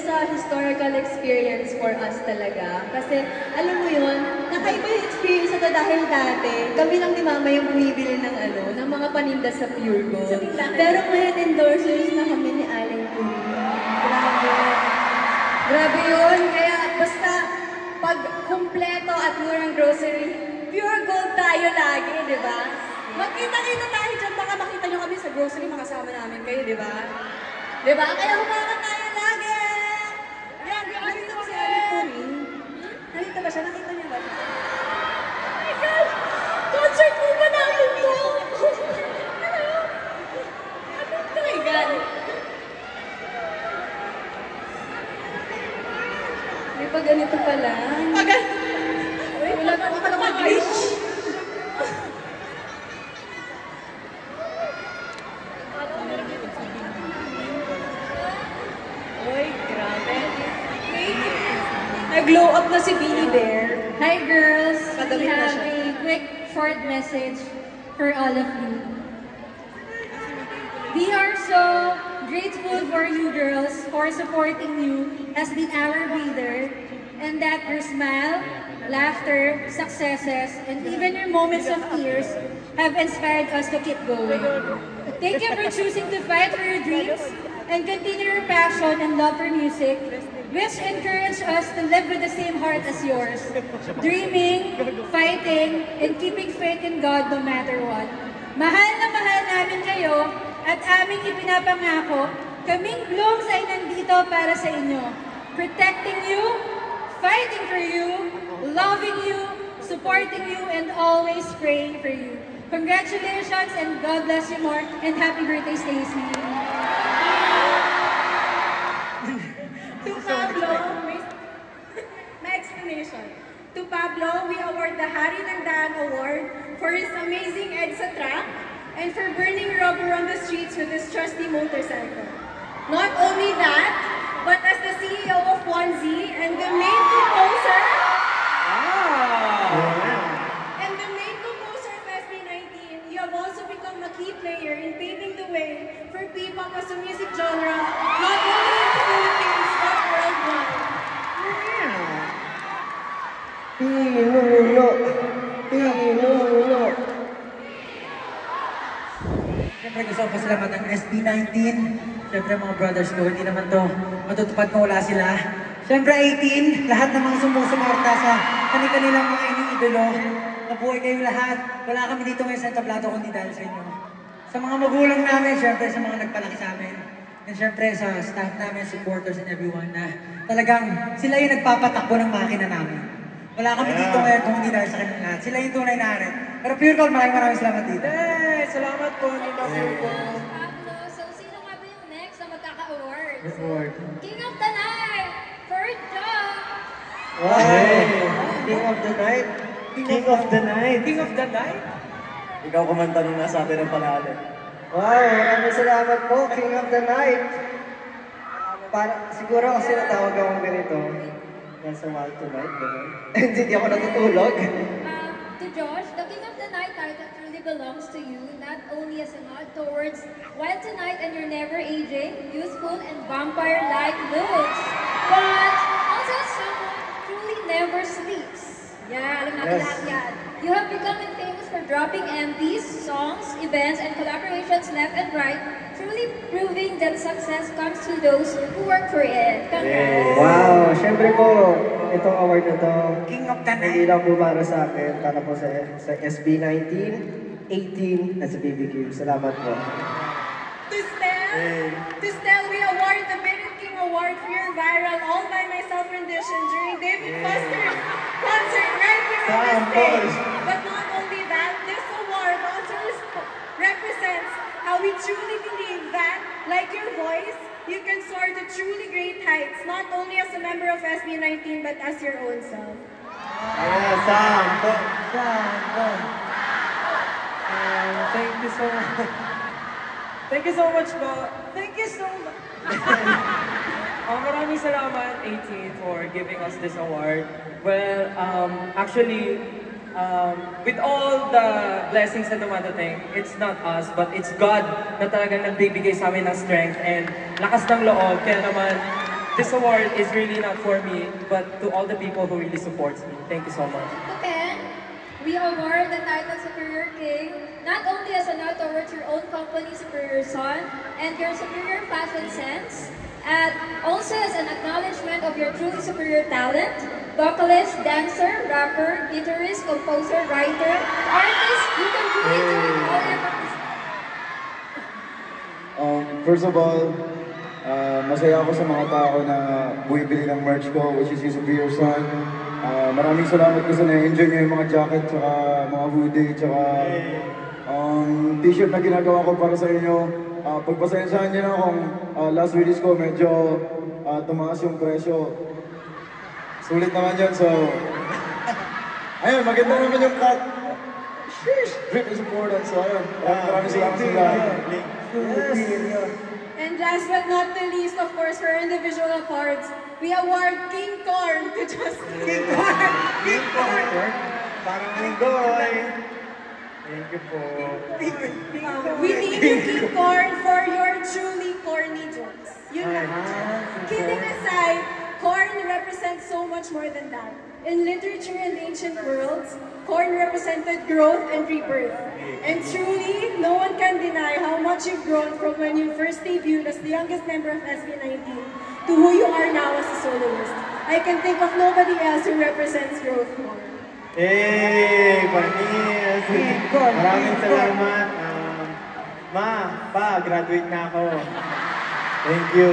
a historical experience for us talaga. Kasi, alam mo yun, nakaiba yung experience na to dahil dati, kami lang ni Mama yung bumibili ng mga paninda sa Pure Gold. Pero ngayon, endorsers na kami ni Aling Puri. Grabe. Grabe yun. Kaya, basta, pag kumpleto at murang grocery, Pure Gold tayo lagi, di ba? Magkita-kita tayo dyan, baka makita nyo kami sa grocery, makasama namin kayo, di ba? Di ba? Kaya humakan tayo lagi! Ayan, nakita ba si Aling Puri? Nakita ba siya? Nakita niya ba? Oh my gosh! Concert mo ba namin to? Ano? Oh my God! May pag ganito pala. Uy, wala pa ako naman glitch. Uy, grabe. Nag-glow up na si Beanie Bear. Hi girls! Padamit We na have siya. a quick short message for all of you. We are so grateful for you girls for supporting you as the hour breather, and that your smile, laughter, successes, and even your moments of tears have inspired us to keep going. Thank you for choosing to fight for your dreams and continue your passion and love for music, which encourage us to live with the same heart as yours, dreaming, fighting, and keeping faith in God no matter what. Mahal na mahal namin kayo at aming ipinapangako, kaming Blooms ay nandito para sa inyo, protecting you, fighting for you, loving you, supporting you, and always praying for you. Congratulations and God bless you more, and happy birthday, Stacy. To Pablo, my explanation. To Pablo, we award the Hari Nandaan Award for his amazing EDSA track and for burning rubber on the streets with his trusty motorcycle. Not only that, but as the CEO of 1Z and the main composer of SB19, you have also become a key player in paving the way for P-pop as a music genre, not only in the Philippines, but worldwide. Pinuno! Pinuno! Siyempre gusto ko pasalamat ng SB19. Siyempre mga brothers ko, hindi naman to matutupad kung wala sila. Siyempre 18, lahat ng mga sumusuporta sa kanilang mga iniidolo. Mabuhay kayong lahat. Wala kami dito ngayon sa entablado kundi dahil sa inyo. Sa mga magulang namin, siyempre sa mga nagpalaki sa amin. And siyempre sa staff namin, supporters and everyone na talagang sila yung nagpapatakbo ng makina namin. Wala kami dito ngayon kung hindi dahil sa kanilang lahat. Sila yung tunay na arit. Pero Pure Gold, maraming salamat dito. Salamat po, Nina Pure Gold. Pablo, so sino nga ba yung next na magkaka-award? Award. King of the Night! First job! Wow! King of the Night. King of the Night. King of the Night? Ikaw kumanta nung nasa atin ang pangalan. Wow, maraming salamat po, King of the Night. Siguro kasi natawag akong ganito. Nasa Wild Tonight, gano'n. Hindi ako natutulog. To Josh, the King of the Night title truly belongs to you, not only as a nod towards Wild Tonight and your never-aging, youthful, and vampire-like looks, but also as someone who truly never sleeps. Yeah, alam natin lahat yan. You have become famous for dropping MVs, songs, events, and collaborations left and right, truly proving that success comes to those who work for it. Congrats! Wow, syempre po, itong award na to, King of the hindi Night. lang po para sa akin, para po sa SB19, 18, at sa BBQ. Salamat po. To Stel, we award the Bennett King Award for your viral All By Myself rendition during David Foster's concert right here on the stage. But not only that, this award also represents how we truly believe that, like your voice, you can soar to truly great heights, not only as a member of SB19, but as your own self. Sampo. Thank you so much. Thank you so much po. Thank you so much. Maraming salamat, 18, for giving us this award. Well, actually, with all the blessings na dumadating, it's not us, but it's God na talagang nagbibigay sa amin ng strength and lakas ng loob. Kaya naman, this award is really not for me, but to all the people who really supports me. Thank you so much. To Ken, we award the title Superior King not only as a nod towards your own company, Superior Son, and your superior fashion sense, and also as an acknowledgement of your truly superior talent, vocalist, dancer, rapper, guitarist, composer, writer, artist, you can really do it all ever. First of all, masaya ako sa mga tao na bumibili ng merch ko, which is yung Superior Son. Maraming salamat kasi na-enjoy nyo yung mga jacket, tsaka mga hoodie, tsaka t-shirt na ginagawa ko para sa inyo. Pagpasensyahan nyo na kung last release ko medyo tumaas yung presyo. Sulit naman yun, so... Ayun, maganda naman yung cut. Drip is important, so ayun. Maraming salamat sa lahat. And last but not the least, of course, for individual awards, we award King Corn to Justin. King Corn! King Corn! Parang linggoy. Thank you po. We need you, King Corn, for your truly corny jokes. Yun lang. Kidding aside, corn represents so much more than that. In literature and ancient worlds, corn represented growth and rebirth. And truly, no one can deny how much you've grown from when you first debuted as the youngest member of SB19 to who you are now as a soloist. I can think of nobody else who represents growth more. Hey, Panis! Maraming salamat. Graduate na ako. Thank you.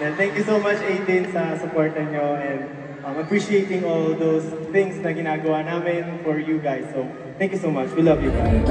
And thank you so much, 18, sa supportan nyo and appreciating all those things na ginagawa namin for you guys. So, thank you so much. We love you guys.